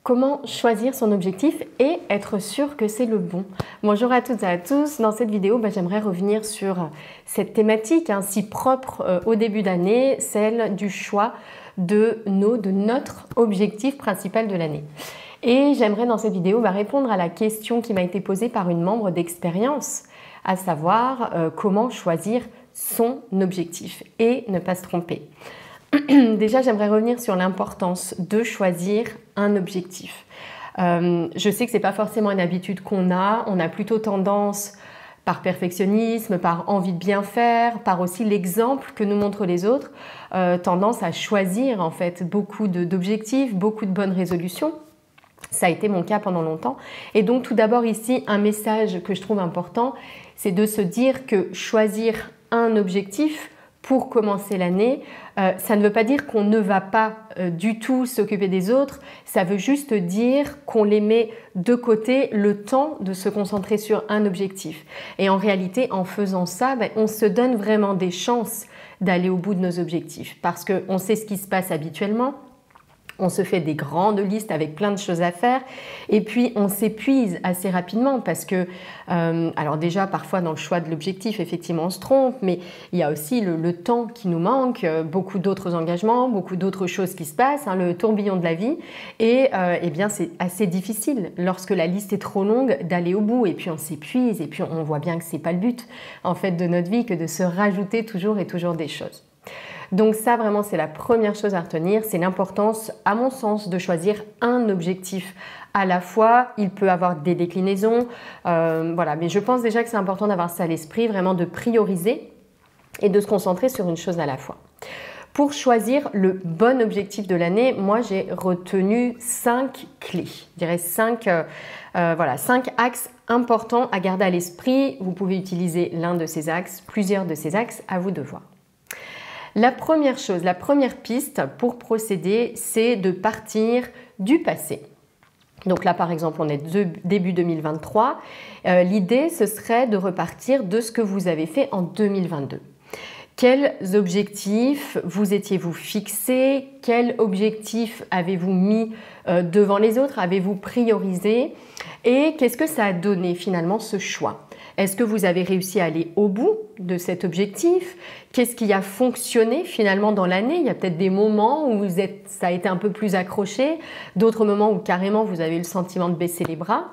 Comment choisir son objectif et être sûr que c'est le bon? Bonjour à toutes et à tous. Dans cette vidéo, j'aimerais revenir sur cette thématique si propre au début d'année, celle du choix de notre objectif principal de l'année. Et j'aimerais dans cette vidéo répondre à la question qui m'a été posée par une membre d'Expérience, à savoir comment choisir son objectif et ne pas se tromper. Déjà, j'aimerais revenir sur l'importance de choisir un objectif. Je sais que ce n'est pas forcément une habitude qu'on a. On a plutôt tendance, par perfectionnisme, par envie de bien faire, par aussi l'exemple que nous montrent les autres, tendance à choisir en fait beaucoup d'objectifs, beaucoup de bonnes résolutions. Ça a été mon cas pendant longtemps. Et donc tout d'abord ici, un message que je trouve important, c'est de se dire que choisir un objectif pour commencer l'année, ça ne veut pas dire qu'on ne va pas du tout s'occuper des autres, ça veut juste dire qu'on les met de côté le temps de se concentrer sur un objectif. Et en réalité, en faisant ça, on se donne vraiment des chances d'aller au bout de nos objectifs parce qu'on sait ce qui se passe habituellement. On se fait des grandes listes avec plein de choses à faire et puis on s'épuise assez rapidement parce que, alors déjà parfois dans le choix de l'objectif, effectivement on se trompe, mais il y a aussi le temps qui nous manque, beaucoup d'autres engagements, beaucoup d'autres choses qui se passent, le tourbillon de la vie et eh bien c'est assez difficile lorsque la liste est trop longue d'aller au bout et puis on s'épuise et puis on voit bien que c'est pas le but en fait de notre vie que de se rajouter toujours et toujours des choses. Donc ça vraiment c'est la première chose à retenir, c'est l'importance à mon sens de choisir un objectif à la fois. Il peut avoir des déclinaisons, voilà, mais je pense déjà que c'est important d'avoir ça à l'esprit, vraiment de prioriser et de se concentrer sur une chose à la fois. Pour choisir le bon objectif de l'année, moi j'ai retenu 5 clés, je dirais 5 axes importants à garder à l'esprit. Vous pouvez utiliser l'un de ces axes, plusieurs de ces axes, à vous de voir. La première chose, la première piste pour procéder, c'est de partir du passé. Donc là, par exemple, on est début 2023. L'idée, ce serait de repartir de ce que vous avez fait en 2022. Quels objectifs vous étiez-vous fixés? Quels objectifs avez-vous mis devant les autres? Avez-vous priorisé? Et qu'est-ce que ça a donné finalement ce choix? Est-ce que vous avez réussi à aller au bout de cet objectif? Qu'est-ce qui a fonctionné finalement dans l'année? Il y a peut-être des moments où ça a été un peu plus accroché, d'autres moments où carrément vous avez eu le sentiment de baisser les bras.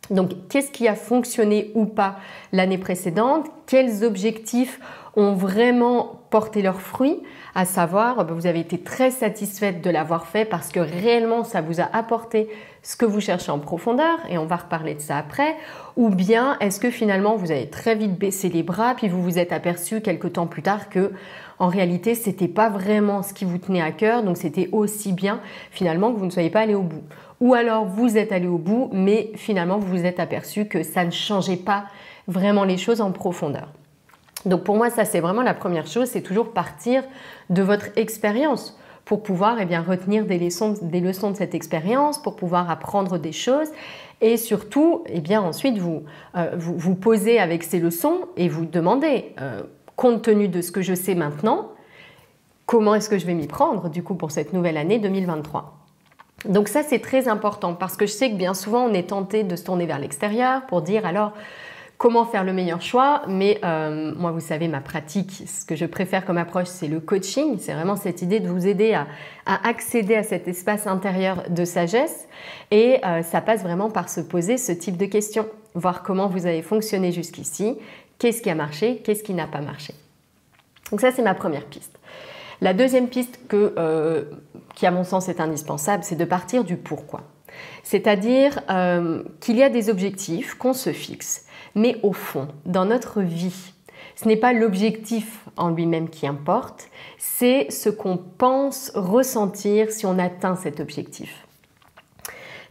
Donc, qu'est-ce qui a fonctionné ou pas l'année précédente? Quels objectifs ont vraiment porté leurs fruits? À savoir, vous avez été très satisfaite de l'avoir fait parce que réellement, ça vous a apporté ce que vous cherchez en profondeur et on va reparler de ça après. Ou bien, est-ce que finalement, vous avez très vite baissé les bras puis vous vous êtes aperçu quelques temps plus tard que en réalité, ce n'était pas vraiment ce qui vous tenait à cœur, donc c'était aussi bien finalement que vous ne soyez pas allé au bout. Ou alors vous êtes allé au bout, mais finalement vous vous êtes aperçu que ça ne changeait pas vraiment les choses en profondeur. Donc pour moi, ça c'est vraiment la première chose, c'est toujours partir de votre expérience pour pouvoir retenir des leçons de cette expérience, pour pouvoir apprendre des choses et surtout ensuite vous posez avec ces leçons et vous demandez compte tenu de ce que je sais maintenant, comment est-ce que je vais m'y prendre du coup pour cette nouvelle année 2023? Donc ça c'est très important parce que je sais que bien souvent on est tenté de se tourner vers l'extérieur pour dire alors comment faire le meilleur choix, mais moi vous savez ma pratique, ce que je préfère comme approche c'est le coaching, c'est vraiment cette idée de vous aider à accéder à cet espace intérieur de sagesse et ça passe vraiment par se poser ce type de questions, voir comment vous avez fonctionné jusqu'ici, qu'est-ce qui a marché, qu'est-ce qui n'a pas marché. Donc ça c'est ma première piste. La deuxième piste qui à mon sens est indispensable, c'est de partir du pourquoi. C'est-à-dire qu'il y a des objectifs qu'on se fixe, mais au fond, dans notre vie, ce n'est pas l'objectif en lui-même qui importe, c'est ce qu'on pense ressentir si on atteint cet objectif.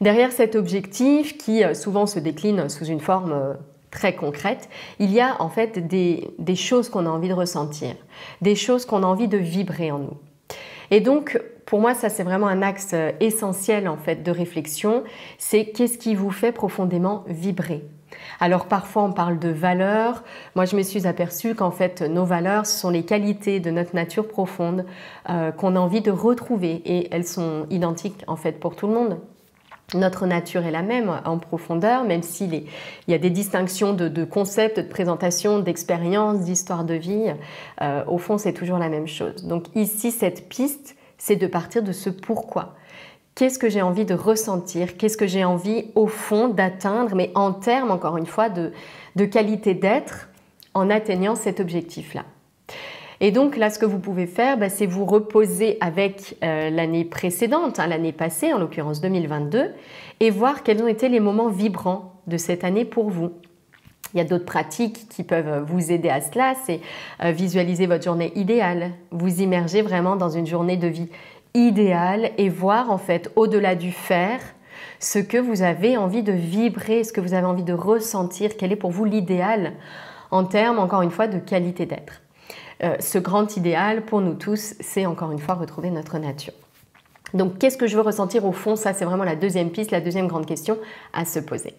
Derrière cet objectif, qui souvent se décline sous une forme très concrète, il y a en fait des choses qu'on a envie de ressentir, des choses qu'on a envie de vibrer en nous. Et donc, pour moi, ça c'est vraiment un axe essentiel en fait de réflexion, c'est qu'est-ce qui vous fait profondément vibrer. Alors parfois on parle de valeurs, moi je me suis aperçue qu'en fait nos valeurs ce sont les qualités de notre nature profonde qu'on a envie de retrouver et elles sont identiques en fait pour tout le monde. Notre nature est la même en profondeur, même s'il y a des distinctions de concepts, de présentation, d'expériences, d'histoire de vie. Au fond, c'est toujours la même chose. Donc ici, cette piste, c'est de partir de ce pourquoi. Qu'est-ce que j'ai envie de ressentir? Qu'est-ce que j'ai envie, au fond, d'atteindre, mais en termes, encore une fois, de qualité d'être en atteignant cet objectif-là. Et donc là, ce que vous pouvez faire, c'est vous reposer avec l'année précédente, l'année passée, en l'occurrence 2022, et voir quels ont été les moments vibrants de cette année pour vous. Il y a d'autres pratiques qui peuvent vous aider à cela, c'est visualiser votre journée idéale, vous immerger vraiment dans une journée de vie idéale et voir en fait au-delà du faire, ce que vous avez envie de vibrer, ce que vous avez envie de ressentir, quel est pour vous l'idéal en termes, encore une fois, de qualité d'être. Ce grand idéal pour nous tous, c'est encore une fois retrouver notre nature. Donc, qu'est-ce que je veux ressentir au fond? Ça, c'est vraiment la deuxième piste, la deuxième grande question à se poser.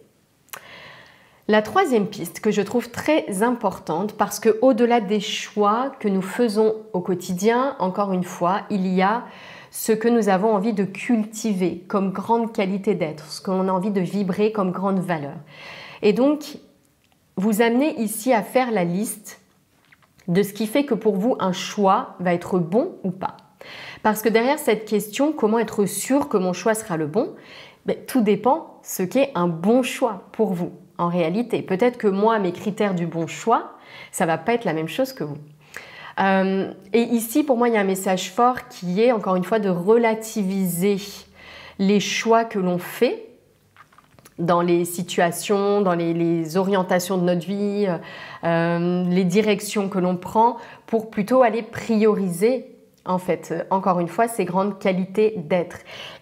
La troisième piste que je trouve très importante parce qu'au-delà des choix que nous faisons au quotidien, encore une fois, il y a ce que nous avons envie de cultiver comme grande qualité d'être, ce qu'on a envie de vibrer comme grande valeur. Et donc, vous amenez ici à faire la liste de ce qui fait que pour vous, un choix va être bon ou pas. Parce que derrière cette question, comment être sûr que mon choix sera le bon, tout dépend ce qu'est un bon choix pour vous, en réalité. Peut-être que moi, mes critères du bon choix, ça ne va pas être la même chose que vous. Et ici, pour moi, il y a un message fort qui est, encore une fois, de relativiser les choix que l'on fait dans les situations, dans les orientations de notre vie, les directions que l'on prend, pour plutôt aller prioriser, en fait, encore une fois, ces grandes qualités d'être.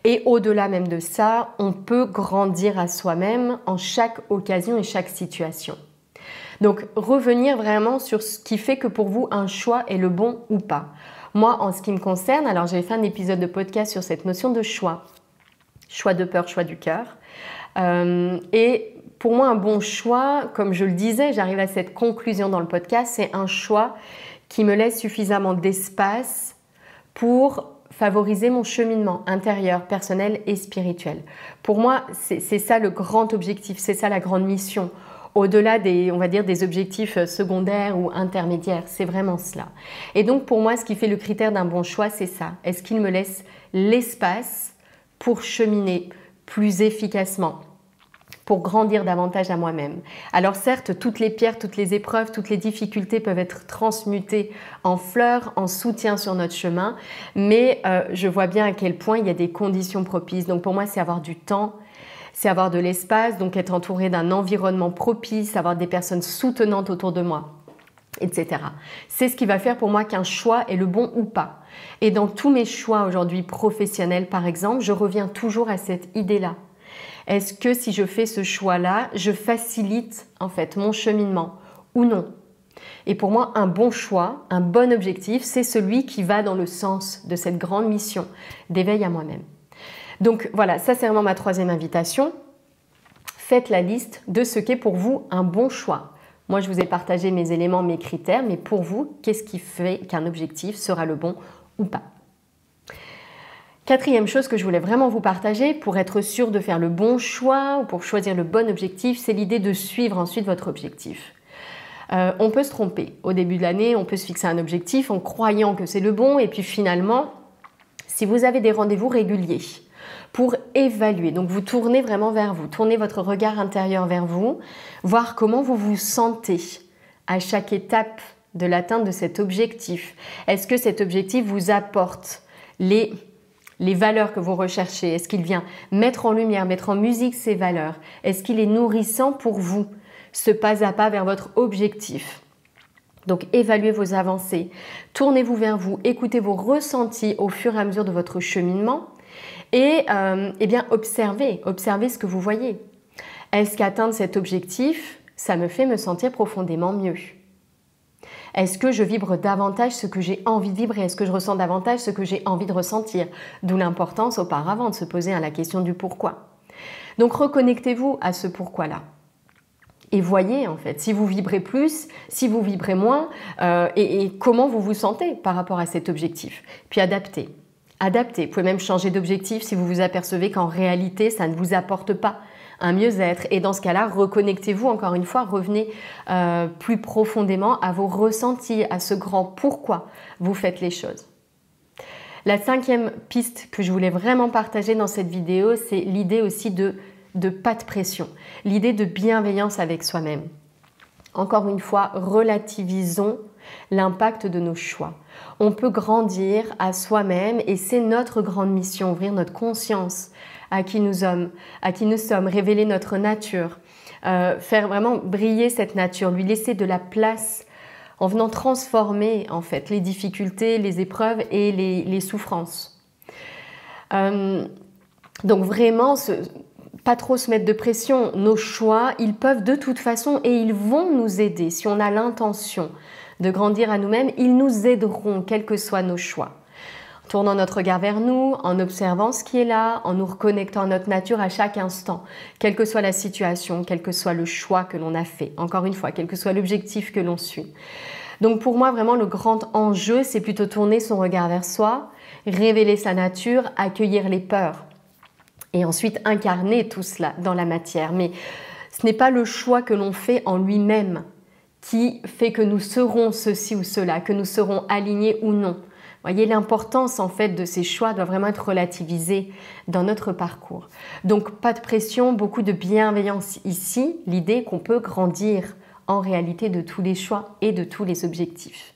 Et au-delà même de ça, on peut grandir à soi-même en chaque occasion et chaque situation. Donc, revenir vraiment sur ce qui fait que pour vous, un choix est le bon ou pas. Moi, en ce qui me concerne, alors j'ai fait un épisode de podcast sur cette notion de choix. Choix de peur, choix du cœur. Et pour moi, un bon choix, comme je le disais, j'arrive à cette conclusion dans le podcast, c'est un choix qui me laisse suffisamment d'espace pour favoriser mon cheminement intérieur, personnel et spirituel. Pour moi, c'est ça le grand objectif, c'est ça la grande mission. Au-delà des, on va dire, des objectifs secondaires ou intermédiaires, c'est vraiment cela. Et donc pour moi, ce qui fait le critère d'un bon choix, c'est ça. Est-ce qu'il me laisse l'espace pour cheminer plus efficacement, pour grandir davantage à moi-même? Alors certes, toutes les pierres, toutes les épreuves, toutes les difficultés peuvent être transmutées en fleurs, en soutien sur notre chemin, mais je vois bien à quel point il y a des conditions propices. Donc pour moi, c'est avoir du temps, c'est avoir de l'espace, donc être entouré d'un environnement propice, avoir des personnes soutenantes autour de moi, etc. C'est ce qui va faire pour moi qu'un choix est le bon ou pas. Et dans tous mes choix aujourd'hui professionnels, par exemple, je reviens toujours à cette idée-là. Est-ce que si je fais ce choix-là, je facilite en fait mon cheminement ou non? Et pour moi, un bon choix, un bon objectif, c'est celui qui va dans le sens de cette grande mission d'éveil à moi-même. Donc voilà, ça c'est vraiment ma troisième invitation. Faites la liste de ce qu'est pour vous un bon choix. Moi, je vous ai partagé mes éléments, mes critères, mais pour vous, qu'est-ce qui fait qu'un objectif sera le bon ou pas? Quatrième chose que je voulais vraiment vous partager pour être sûr de faire le bon choix ou pour choisir le bon objectif, c'est l'idée de suivre ensuite votre objectif. On peut se tromper. Au début de l'année, on peut se fixer un objectif en croyant que c'est le bon et puis finalement, si vous avez des rendez-vous réguliers pour évaluer, donc vous tournez vraiment vers vous, tournez votre regard intérieur vers vous, voir comment vous vous sentez à chaque étape de l'atteinte de cet objectif. Est-ce que cet objectif vous apporte les valeurs que vous recherchez? Est-ce qu'il vient mettre en lumière, mettre en musique ces valeurs? Est-ce qu'il est nourrissant pour vous, ce pas à pas vers votre objectif? Donc évaluez vos avancées, tournez-vous vers vous, écoutez vos ressentis au fur et à mesure de votre cheminement et bien observez ce que vous voyez. Est-ce qu'atteindre cet objectif, ça me fait me sentir profondément mieux? Est-ce que je vibre davantage ce que j'ai envie de vibrer? Est-ce que je ressens davantage ce que j'ai envie de ressentir? D'où l'importance auparavant de se poser la question du pourquoi. Donc reconnectez-vous à ce pourquoi-là. Et voyez en fait si vous vibrez plus, si vous vibrez moins et comment vous vous sentez par rapport à cet objectif. Puis adaptez. adapter. Vous pouvez même changer d'objectif si vous vous apercevez qu'en réalité, ça ne vous apporte pas un mieux-être. Et dans ce cas-là, reconnectez-vous encore une fois, revenez plus profondément à vos ressentis, à ce grand pourquoi vous faites les choses. La 5e piste que je voulais vraiment partager dans cette vidéo, c'est l'idée aussi de pas de pression, l'idée de bienveillance avec soi-même. Encore une fois, relativisons l'impact de nos choix. On peut grandir à soi-même et c'est notre grande mission, ouvrir notre conscience à qui nous sommes, révéler notre nature, faire vraiment briller cette nature, lui laisser de la place en venant transformer en fait les difficultés, les épreuves et les souffrances. Donc vraiment, pas trop se mettre de pression. Nos choix, ils peuvent de toute façon et ils vont nous aider. Si on a l'intention de grandir à nous-mêmes, ils nous aideront, quels que soient nos choix. En tournant notre regard vers nous, en observant ce qui est là, en nous reconnectant à notre nature à chaque instant, quelle que soit la situation, quel que soit le choix que l'on a fait. Encore une fois, quel que soit l'objectif que l'on suit. Donc pour moi, vraiment, le grand enjeu, c'est plutôt tourner son regard vers soi, révéler sa nature, accueillir les peurs. Et ensuite incarner tout cela dans la matière. Mais ce n'est pas le choix que l'on fait en lui-même qui fait que nous serons ceci ou cela, que nous serons alignés ou non. Voyez, l'importance en fait de ces choix doit vraiment être relativisée dans notre parcours. Donc pas de pression, beaucoup de bienveillance ici, l'idée qu'on peut grandir en réalité de tous les choix et de tous les objectifs.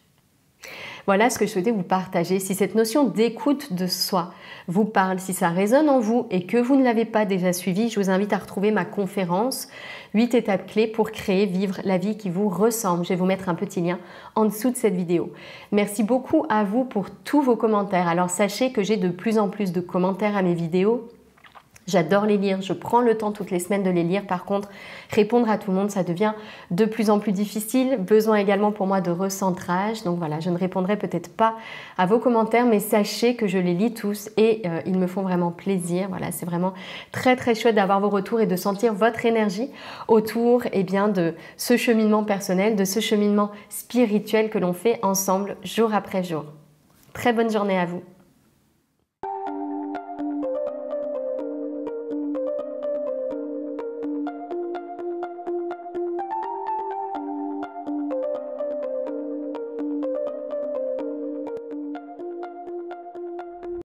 Voilà ce que je souhaitais vous partager. Si cette notion d'écoute de soi vous parle, si ça résonne en vous et que vous ne l'avez pas déjà suivi, je vous invite à retrouver ma conférence 8 étapes clés pour créer, vivre la vie qui vous ressemble. Je vais vous mettre un petit lien en dessous de cette vidéo. Merci beaucoup à vous pour tous vos commentaires. Alors sachez que j'ai de plus en plus de commentaires à mes vidéos. J'adore les lire, je prends le temps toutes les semaines de les lire. Par contre, répondre à tout le monde, ça devient de plus en plus difficile. Besoin également pour moi de recentrage. Donc voilà, je ne répondrai peut-être pas à vos commentaires, mais sachez que je les lis tous et ils me font vraiment plaisir. Voilà, c'est vraiment très très chouette d'avoir vos retours et de sentir votre énergie autour de ce cheminement personnel, de ce cheminement spirituel que l'on fait ensemble jour après jour. Très bonne journée à vous.